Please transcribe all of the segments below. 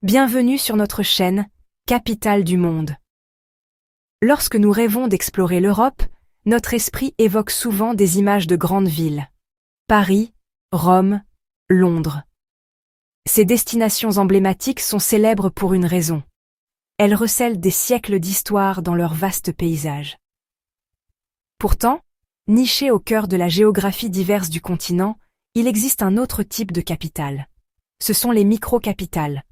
Bienvenue sur notre chaîne, Capitale du monde. Lorsque nous rêvons d'explorer l'Europe, notre esprit évoque souvent des images de grandes villes. Paris, Rome, Londres. Ces destinations emblématiques sont célèbres pour une raison. Elles recèlent des siècles d'histoire dans leur vaste paysage. Pourtant, nichées au cœur de la géographie diverse du continent, il existe un autre type de capitale. Ce sont les micro-capitales.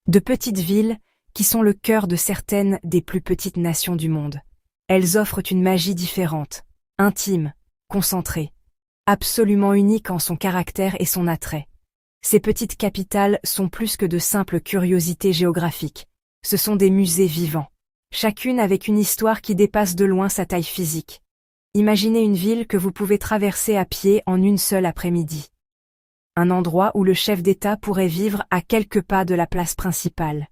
De petites villes qui sont le cœur de certaines des plus petites nations du monde. Elles offrent une magie différente, intime, concentrée, absolument unique en son caractère et son attrait. Ces petites capitales sont plus que de simples curiosités géographiques. Ce sont des musées vivants, chacune avec une histoire qui dépasse de loin sa taille physique. Imaginez une ville que vous pouvez traverser à pied en une seule après-midi. Un endroit où le chef d'État pourrait vivre à quelques pas de la place principale.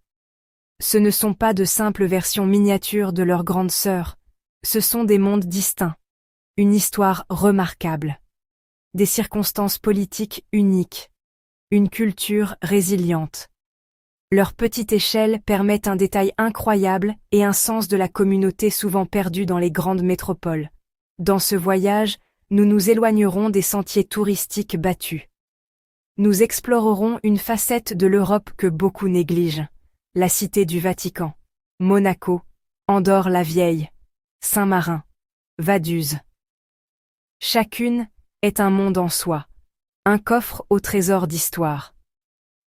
Ce ne sont pas de simples versions miniatures de leurs grandes sœurs, ce sont des mondes distincts, une histoire remarquable, des circonstances politiques uniques, une culture résiliente. Leur petite échelle permet un détail incroyable et un sens de la communauté souvent perdu dans les grandes métropoles. Dans ce voyage, nous nous éloignerons des sentiers touristiques battus. Nous explorerons une facette de l'Europe que beaucoup négligent, la Cité du Vatican, Monaco, Andorre la Vieille, Saint-Marin, Vaduz. Chacune est un monde en soi, un coffre au trésor d'histoire.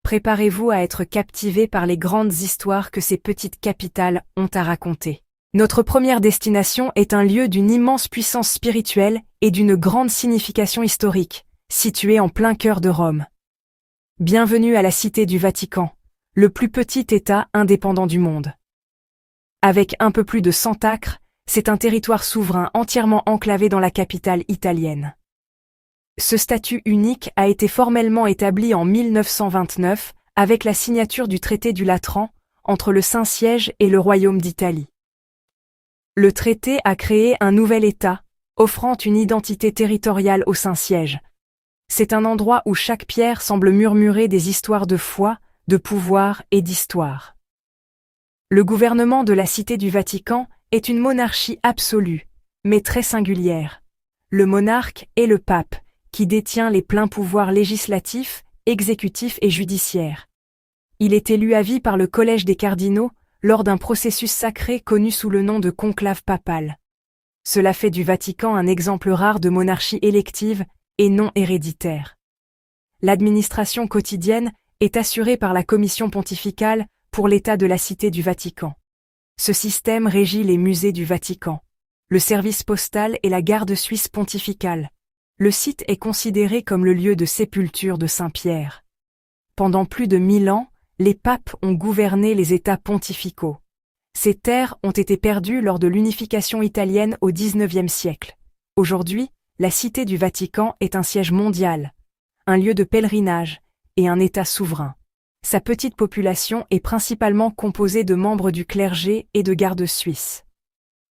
Préparez-vous à être captivés par les grandes histoires que ces petites capitales ont à raconter. Notre première destination est un lieu d'une immense puissance spirituelle et d'une grande signification historique, situé en plein cœur de Rome. Bienvenue à la Cité du Vatican, le plus petit État indépendant du monde. Avec un peu plus de 100 acres, c'est un territoire souverain entièrement enclavé dans la capitale italienne. Ce statut unique a été formellement établi en 1929 avec la signature du traité du Latran entre le Saint-Siège et le Royaume d'Italie. Le traité a créé un nouvel État, offrant une identité territoriale au Saint-Siège. C'est un endroit où chaque pierre semble murmurer des histoires de foi, de pouvoir et d'histoire. Le gouvernement de la Cité du Vatican est une monarchie absolue, mais très singulière. Le monarque est le pape, qui détient les pleins pouvoirs législatifs, exécutifs et judiciaires. Il est élu à vie par le collège des cardinaux lors d'un processus sacré connu sous le nom de conclave papal. Cela fait du Vatican un exemple rare de monarchie élective et non héréditaire. L'administration quotidienne est assurée par la Commission pontificale pour l'État de la Cité du Vatican. Ce système régit les musées du Vatican, le service postal et la garde suisse pontificale. Le site est considéré comme le lieu de sépulture de Saint-Pierre. Pendant plus de 1000 ans, les papes ont gouverné les États pontificaux. Ces terres ont été perdues lors de l'unification italienne au XIXe siècle. Aujourd'hui, la Cité du Vatican est un siège mondial, un lieu de pèlerinage et un État souverain. Sa petite population est principalement composée de membres du clergé et de gardes suisses.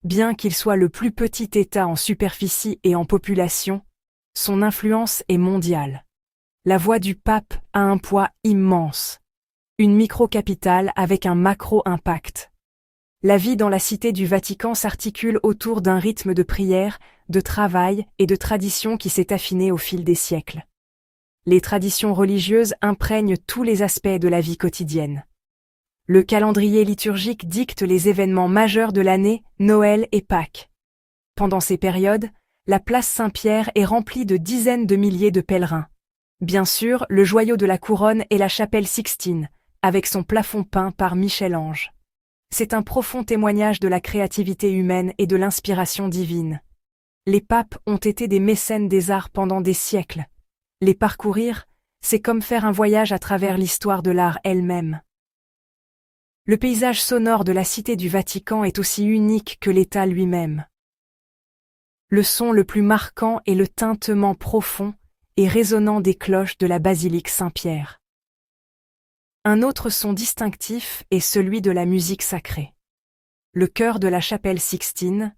Bien qu'il soit le plus petit État en superficie et en population, son influence est mondiale. La voix du pape a un poids immense. Une micro-capitale avec un macro-impact. La vie dans la Cité du Vatican s'articule autour d'un rythme de prière, de travail et de tradition qui s'est affiné au fil des siècles. Les traditions religieuses imprègnent tous les aspects de la vie quotidienne. Le calendrier liturgique dicte les événements majeurs de l'année, Noël et Pâques. Pendant ces périodes, la place Saint-Pierre est remplie de dizaines de milliers de pèlerins. Bien sûr, le joyau de la couronne est la chapelle Sixtine, avec son plafond peint par Michel-Ange. C'est un profond témoignage de la créativité humaine et de l'inspiration divine. Les papes ont été des mécènes des arts pendant des siècles. Les parcourir, c'est comme faire un voyage à travers l'histoire de l'art elle-même. Le paysage sonore de la Cité du Vatican est aussi unique que l'État lui-même. Le son le plus marquant est le tintement profond et résonnant des cloches de la basilique Saint-Pierre. Un autre son distinctif est celui de la musique sacrée. Le chœur de la chapelle Sixtine,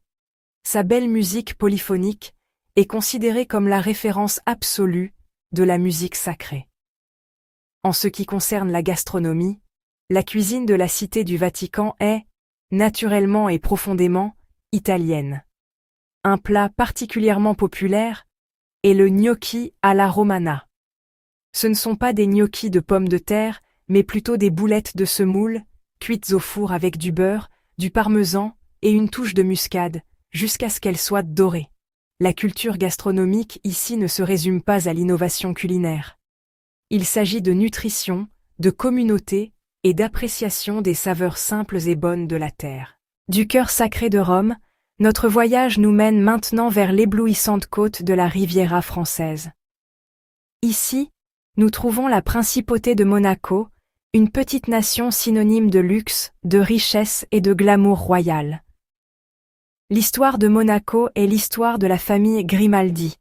sa belle musique polyphonique, est considéré comme la référence absolue de la musique sacrée. En ce qui concerne la gastronomie, La cuisine de la Cité du Vatican est, naturellement et profondément, italienne. Un plat particulièrement populaire est le gnocchi alla romana. Ce ne sont pas des gnocchis de pommes de terre, mais plutôt des boulettes de semoule, cuites au four avec du beurre, du parmesan et une touche de muscade, jusqu'à ce qu'elles soient dorées. La culture gastronomique ici ne se résume pas à l'innovation culinaire. Il s'agit de nutrition, de communauté et d'appréciation des saveurs simples et bonnes de la terre. Du cœur sacré de Rome, notre voyage nous mène maintenant vers l'éblouissante côte de la Riviera française. Ici, nous trouvons la principauté de Monaco, une petite nation synonyme de luxe, de richesse et de glamour royal. L'histoire de Monaco est l'histoire de la famille Grimaldi.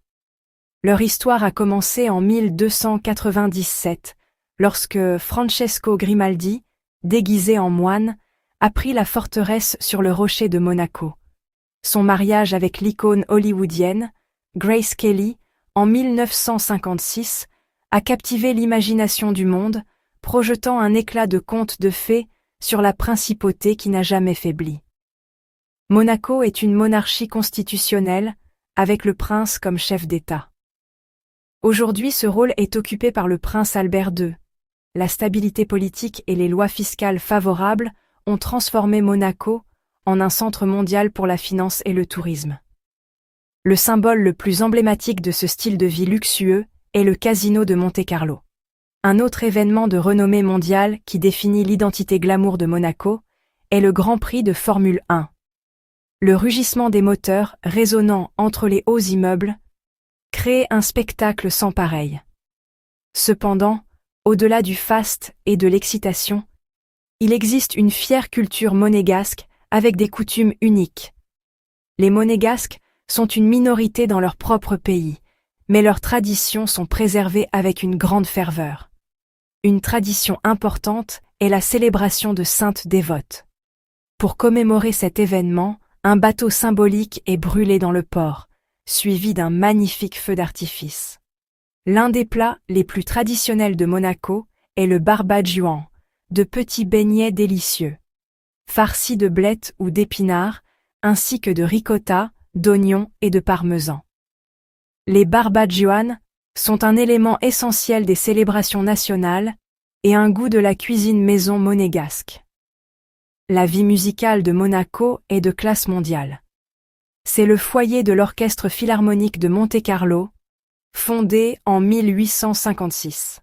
Leur histoire a commencé en 1297, lorsque Francesco Grimaldi, déguisé en moine, a pris la forteresse sur le rocher de Monaco. Son mariage avec l'icône hollywoodienne, Grace Kelly, en 1956, a captivé l'imagination du monde, projetant un éclat de conte de fées sur la principauté qui n'a jamais faibli. Monaco est une monarchie constitutionnelle, avec le prince comme chef d'État. Aujourd'hui, ce rôle est occupé par le prince Albert II. La stabilité politique et les lois fiscales favorables ont transformé Monaco en un centre mondial pour la finance et le tourisme. Le symbole le plus emblématique de ce style de vie luxueux est le casino de Monte-Carlo. Un autre événement de renommée mondiale qui définit l'identité glamour de Monaco est le Grand Prix de Formule 1. Le rugissement des moteurs résonnant entre les hauts immeubles crée un spectacle sans pareil. Cependant, au-delà du faste et de l'excitation, il existe une fière culture monégasque avec des coutumes uniques. Les Monégasques sont une minorité dans leur propre pays, mais leurs traditions sont préservées avec une grande ferveur. Une tradition importante est la célébration de saintes dévotes. Pour commémorer cet événement, un bateau symbolique est brûlé dans le port, suivi d'un magnifique feu d'artifice. L'un des plats les plus traditionnels de Monaco est le barbagian, de petits beignets délicieux, farcis de blettes ou d'épinards, ainsi que de ricotta, d'oignons et de parmesan. Les barbagians sont un élément essentiel des célébrations nationales et un goût de la cuisine maison monégasque. La vie musicale de Monaco est de classe mondiale. C'est le foyer de l'Orchestre philharmonique de Monte-Carlo, fondé en 1856.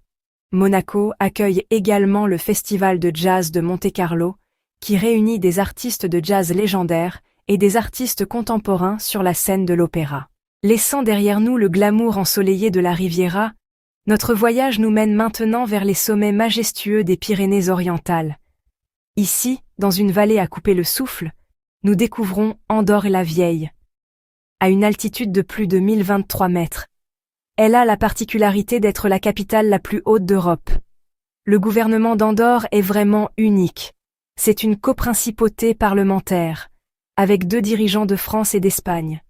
Monaco accueille également le Festival de jazz de Monte-Carlo, qui réunit des artistes de jazz légendaires et des artistes contemporains sur la scène de l'opéra. Laissant derrière nous le glamour ensoleillé de la Riviera, notre voyage nous mène maintenant vers les sommets majestueux des Pyrénées-Orientales. Ici, dans une vallée à couper le souffle, nous découvrons Andorre-la-Vieille. À une altitude de plus de 1023 mètres, elle a la particularité d'être la capitale la plus haute d'Europe. Le gouvernement d'Andorre est vraiment unique. C'est une coprincipauté parlementaire, avec 2 dirigeants de France et d'Espagne.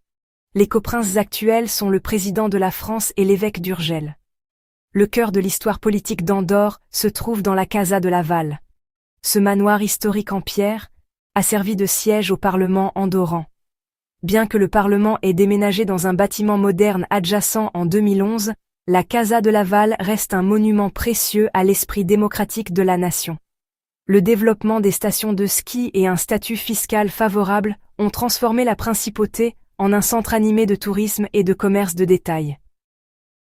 Les coprinces actuels sont le président de la France et l'évêque d'Urgell. Le cœur de l'histoire politique d'Andorre se trouve dans la Casa de Laval. Ce manoir historique en pierre a servi de siège au Parlement andorran. Bien que le Parlement ait déménagé dans un bâtiment moderne adjacent en 2011, la Casa de Laval reste un monument précieux à l'esprit démocratique de la nation. Le développement des stations de ski et un statut fiscal favorable ont transformé la principauté en un centre animé de tourisme et de commerce de détail.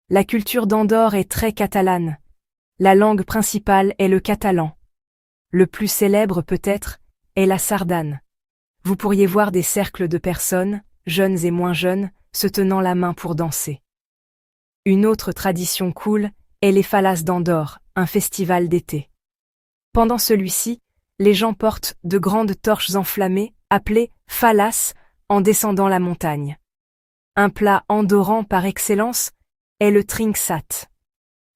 La culture d'Andorre est très catalane. La langue principale est le catalan. Le plus célèbre peut-être est la sardane. Vous pourriez voir des cercles de personnes, jeunes et moins jeunes, se tenant la main pour danser. Une autre tradition cool est les Fallas d'Andorre, un festival d'été. Pendant celui-ci, les gens portent de grandes torches enflammées, appelées fallas, en descendant la montagne. Un plat andorran par excellence est le trinxat.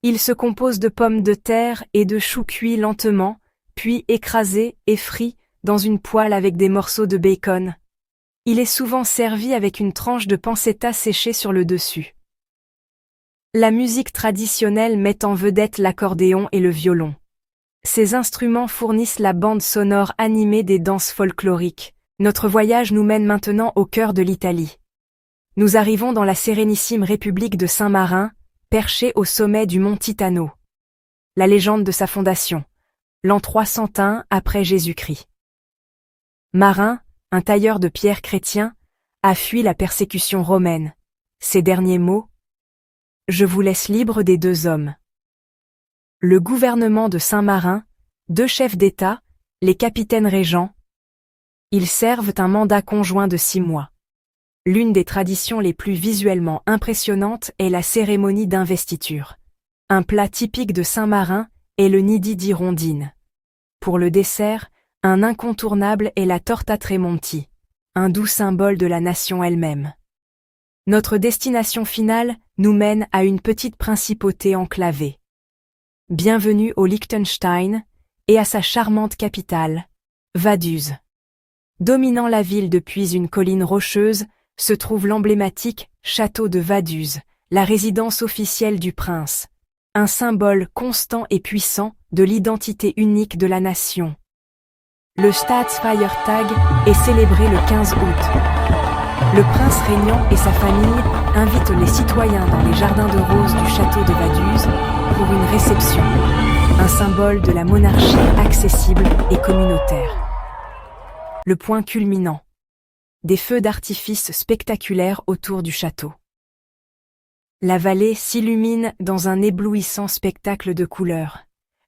Il se compose de pommes de terre et de choux cuits lentement, puis écrasés et frits dans une poêle avec des morceaux de bacon. Il est souvent servi avec une tranche de pancetta séchée sur le dessus. La musique traditionnelle met en vedette l'accordéon et le violon. Ces instruments fournissent la bande sonore animée des danses folkloriques. Notre voyage nous mène maintenant au cœur de l'Italie. Nous arrivons dans la sérénissime République de Saint-Marin, perchée au sommet du mont Titano. La légende de sa fondation, l'an 301 après Jésus-Christ. Marin, un tailleur de pierre chrétien, a fui la persécution romaine. Ses derniers mots: « Je vous laisse libre des deux hommes. » Le gouvernement de Saint-Marin, 2 chefs d'État, les capitaines régents. Ils servent un mandat conjoint de 6 mois. L'une des traditions les plus visuellement impressionnantes est la cérémonie d'investiture. Un plat typique de Saint-Marin est le nidi di rondine. Pour le dessert, un incontournable est la torta Tremonti, un doux symbole de la nation elle-même. Notre destination finale nous mène à une petite principauté enclavée. Bienvenue au Liechtenstein et à sa charmante capitale, Vaduz. Dominant la ville depuis une colline rocheuse, se trouve l'emblématique château de Vaduz, la résidence officielle du prince, un symbole constant et puissant de l'identité unique de la nation. Le Staatsfeiertag est célébré le 15 août. Le prince régnant et sa famille invitent les citoyens dans les jardins de roses du château de Vaduz pour une réception, un symbole de la monarchie accessible et communautaire. Le point culminant: des feux d'artifice spectaculaires autour du château. La vallée s'illumine dans un éblouissant spectacle de couleurs.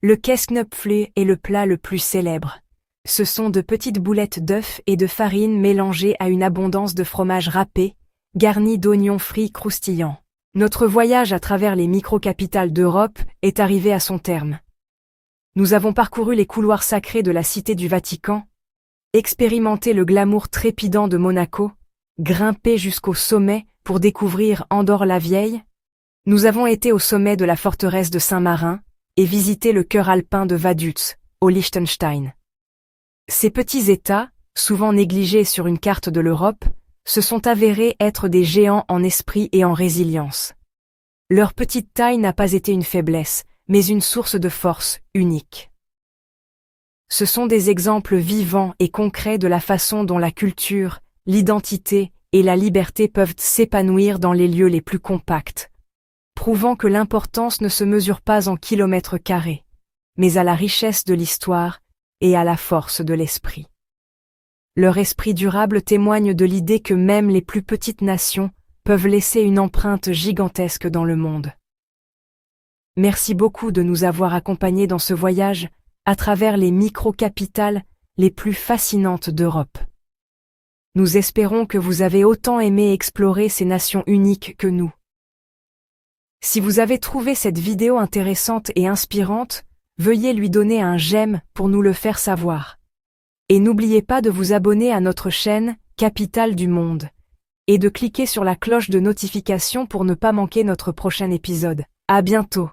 Le Käseknöpfle est le plat le plus célèbre. Ce sont de petites boulettes d'œufs et de farine mélangées à une abondance de fromage râpé, garni d'oignons frits croustillants. Notre voyage à travers les micro-capitales d'Europe est arrivé à son terme. Nous avons parcouru les couloirs sacrés de la Cité du Vatican, expérimenté le glamour trépidant de Monaco, grimpé jusqu'au sommet pour découvrir Andorre-la-Vieille. Nous avons été au sommet de la forteresse de Saint-Marin et visité le cœur alpin de Vaduz, au Liechtenstein. Ces petits États, souvent négligés sur une carte de l'Europe, se sont avérés être des géants en esprit et en résilience. Leur petite taille n'a pas été une faiblesse, mais une source de force unique. Ce sont des exemples vivants et concrets de la façon dont la culture, l'identité et la liberté peuvent s'épanouir dans les lieux les plus compacts, prouvant que l'importance ne se mesure pas en kilomètres carrés, mais à la richesse de l'histoire et à la force de l'esprit. Leur esprit durable témoigne de l'idée que même les plus petites nations peuvent laisser une empreinte gigantesque dans le monde. Merci beaucoup de nous avoir accompagnés dans ce voyage à travers les micro-capitales les plus fascinantes d'Europe. Nous espérons que vous avez autant aimé explorer ces nations uniques que nous. Si vous avez trouvé cette vidéo intéressante et inspirante, veuillez lui donner un j'aime pour nous le faire savoir. Et n'oubliez pas de vous abonner à notre chaîne Capitale du Monde et de cliquer sur la cloche de notification pour ne pas manquer notre prochain épisode. À bientôt.